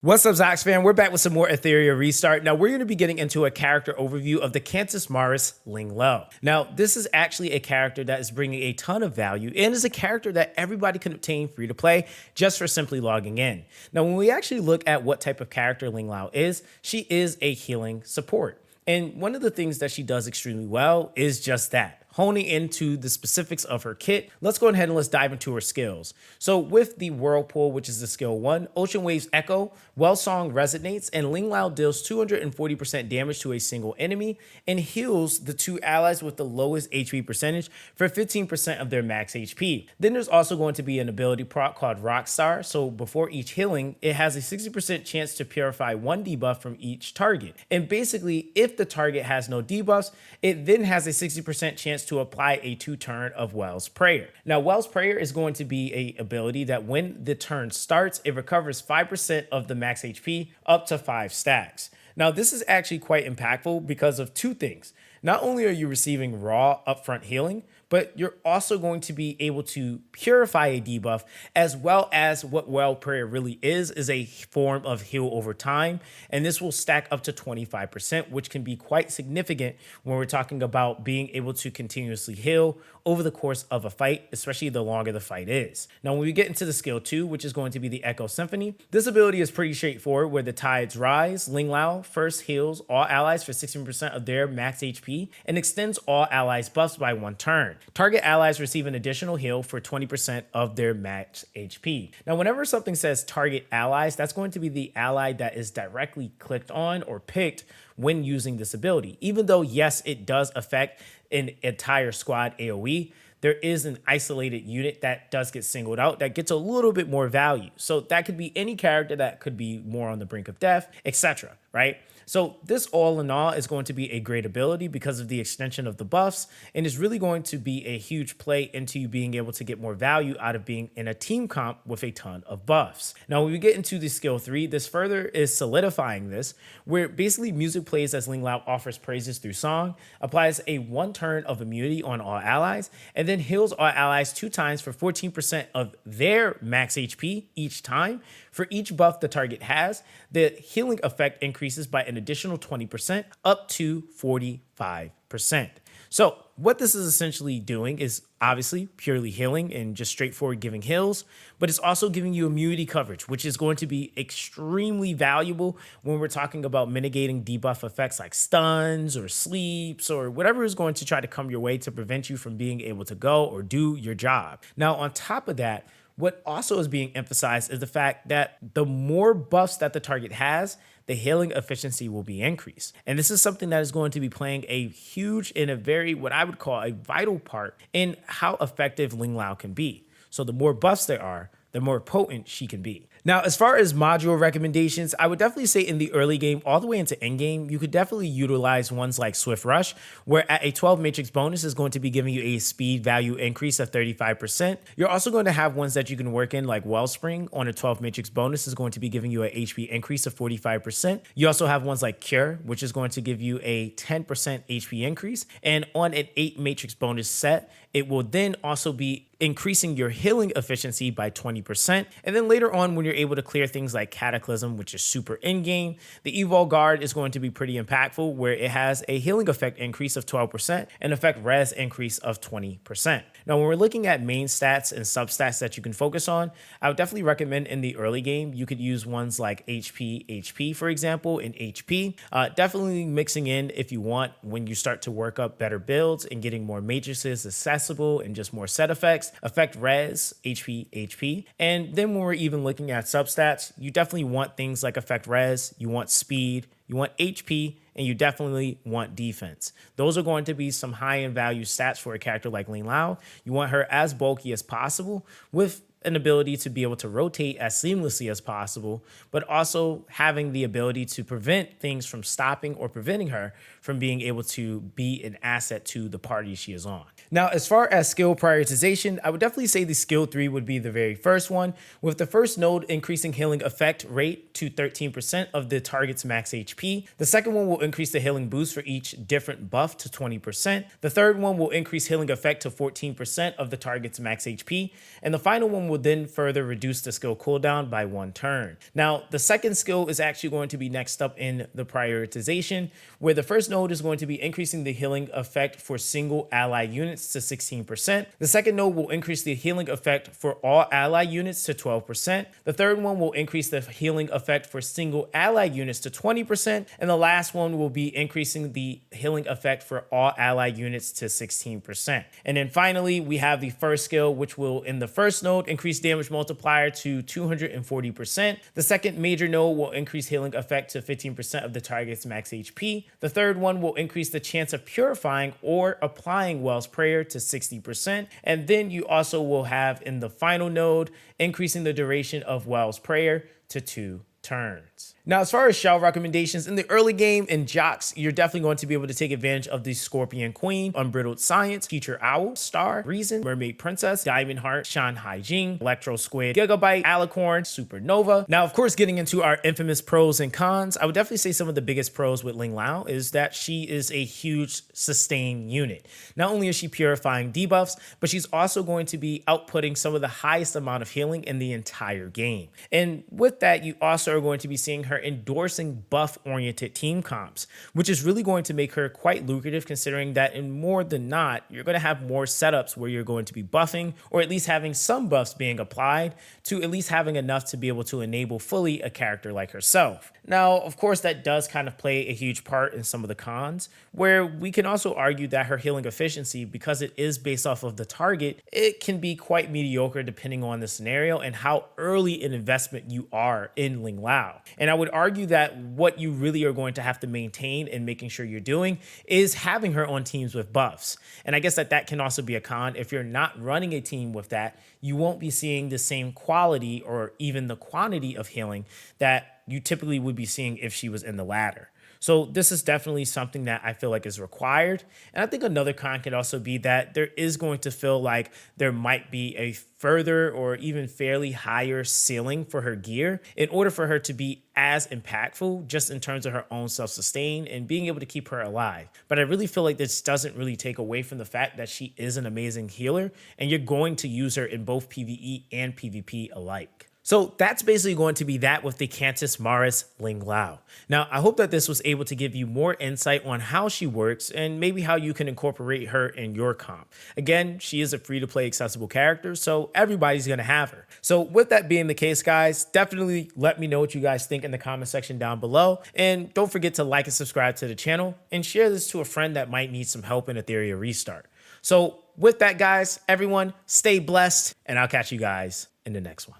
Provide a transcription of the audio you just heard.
What's up, Zox fan? We're back with some more Etheria Restart. Now, we're going to be getting into a character overview of the Cantus Maris Lingluo. Now, this is actually a character that is bringing a ton of value and is a character that everybody can obtain free to play just for simply logging in. Now, when we actually look at what type of character Lingluo is, she is a healing support. And one of the things that she does extremely well is just that. Honing into the specifics of her kit, let's go ahead and let's dive into her skills. So with the Whirlpool, which is the skill 1, Ocean Waves Echo, Well Song resonates, and Lingluo deals 240% damage to a single enemy and heals the 2 allies with the lowest HP percentage for 15% of their max HP. Then there's also going to be an ability proc called Rockstar. So before each healing, it has a 60% chance to purify 1 debuff from each target. And basically, if the target has no debuffs, it then has a 60% chance to apply a 2-turn of Wells Prayer. Now, Wells Prayer is going to be a ability that when the turn starts, it recovers 5% of the max HP up to 5 stacks. Now, this is actually quite impactful because of 2 things. Not only are you receiving raw upfront healing, but you're also going to be able to purify a debuff, as well as what Well Prayer really is a form of heal over time. And this will stack up to 25%, which can be quite significant when we're talking about being able to continuously heal over the course of a fight, especially the longer the fight is. Now, when we get into the skill 2, which is going to be the Echo Symphony, this ability is pretty straightforward. Where the tides rise, Lingluo first heals all allies for 16% of their max HP and extends all allies buffs by 1 turn. Target allies receive an additional heal for 20% of their max HP. Now, whenever something says target allies, that's going to be the ally that is directly clicked on or picked when using this ability. Even though, yes, it does affect an entire squad AoE, there is an isolated unit that does get singled out that gets a little bit more value. So that could be any character that could be more on the brink of death, etc., right? So this all in all is going to be a great ability because of the extension of the buffs, and is really going to be a huge play into you being able to get more value out of being in a team comp with a ton of buffs. Now, when we get into the skill 3, this further is solidifying this, where basically music plays as Lingluo offers praises through song, applies a 1 turn of immunity on all allies, and then heals all allies 2 times for 14% of their max HP each time. For each buff the target has, the healing effect increases by an additional 20% up to 45%. So what this is essentially doing is obviously purely healing and just straightforward giving heals, but it's also giving you immunity coverage, which is going to be extremely valuable when we're talking about mitigating debuff effects like stuns or sleeps or whatever is going to try to come your way to prevent you from being able to go or do your job. Now, on top of that, what also is being emphasized is the fact that the more buffs that the target has, the healing efficiency will be increased. And this is something that is going to be playing a huge and a very, what I would call a vital part in how effective Lingluo can be. So the more buffs there are, the more potent she can be. Now, as far as module recommendations, I would definitely say in the early game, all the way into end game, you could definitely utilize ones like Swift Rush, where at a 12 matrix bonus is going to be giving you a speed value increase of 35%. You're also going to have ones that you can work in like Wellspring on a 12 matrix bonus is going to be giving you an HP increase of 45%. You also have ones like Cure, which is going to give you a 10% HP increase. And on an 8 matrix bonus set, it will then also be increasing your healing efficiency by 20%. And then later on, when you're able to clear things like Cataclysm, which is super in-game, the Evol Guard is going to be pretty impactful, where it has a healing effect increase of 12% and effect res increase of 20%. Now, when we're looking at main stats and substats that you can focus on, I would definitely recommend in the early game, you could use ones like HP, for example, in HP. Definitely mixing in if you want when you start to work up better builds and getting more matrices accessible and just more set effects, effect res, HP. And then when we're even looking at substats, you definitely want things like effect res, you want speed, you want HP, and you definitely want defense. Those are going to be some high-end value stats for a character like Lingluo. You want her as bulky as possible with an ability to be able to rotate as seamlessly as possible, but also having the ability to prevent things from stopping or preventing her from being able to be an asset to the party she is on. Now, as far as skill prioritization, I would definitely say the skill 3 would be the very first one, with the first node increasing healing effect rate to 13% of the target's max HP. The second one will increase the healing boost for each different buff to 20%. The third one will increase healing effect to 14% of the target's max HP. And the final one will then further reduce the skill cooldown by 1 turn. Now, the second skill is actually going to be next up in the prioritization, where the first node is going to be increasing the healing effect for single ally units to 16%. The second node will increase the healing effect for all ally units to 12%. The third one will increase the healing effect for single ally units to 20%. And the last one will be increasing the healing effect for all ally units to 16%. And then finally, we have the first skill, which will in the first node increase damage multiplier to 240%. The second major node will increase healing effect to 15% of the target's max HP. The third one will increase the chance of purifying or applying Well's Prayer to 60%. And then you also will have in the final node, increasing the duration of Well's Prayer to 2 turns. Now, as far as shell recommendations, in the early game in Jox, you're definitely going to be able to take advantage of the Scorpion Queen, Unbridled Science, Teacher Owl, Star, Reason, Mermaid Princess, Diamond Heart, Shanghai Jing, Electro Squid, Gigabyte, Alicorn, Supernova. Now, of course, getting into our infamous pros and cons, I would definitely say some of the biggest pros with Lingluo is that she is a huge sustain unit. Not only is she purifying debuffs, but she's also going to be outputting some of the highest amount of healing in the entire game. And with that, you also are going to be seeing her endorsing buff-oriented team comps, which is really going to make her quite lucrative, considering that in more than not, you're going to have more setups where you're going to be buffing, or at least having some buffs being applied, to at least having enough to be able to enable fully a character like herself. Now, of course, that does kind of play a huge part in some of the cons, where we can also argue that her healing efficiency, because it is based off of the target, it can be quite mediocre depending on the scenario and how early an investment you are in Lingluo. And I would argue that what you really are going to have to maintain and making sure you're doing is having her on teams with buffs. And I guess that can also be a con. If you're not running a team with that, you won't be seeing the same quality or even the quantity of healing that you typically would be seeing if she was in the ladder. So this is definitely something that I feel like is required. And I think another con could also be that there is going to feel like there might be a further or even fairly higher ceiling for her gear in order for her to be as impactful just in terms of her own self-sustain and being able to keep her alive. But I really feel like this doesn't really take away from the fact that she is an amazing healer and you're going to use her in both PvE and PvP alike. So that's basically going to be that with the Cantus Maris Lingluo. Now, I hope that this was able to give you more insight on how she works and maybe how you can incorporate her in your comp. Again, she is a free-to-play accessible character, so everybody's going to have her. So with that being the case, guys, definitely let me know what you guys think in the comment section down below. And don't forget to like and subscribe to the channel and share this to a friend that might need some help in Etheria Restart. So with that, guys, everyone, stay blessed, and I'll catch you guys in the next one.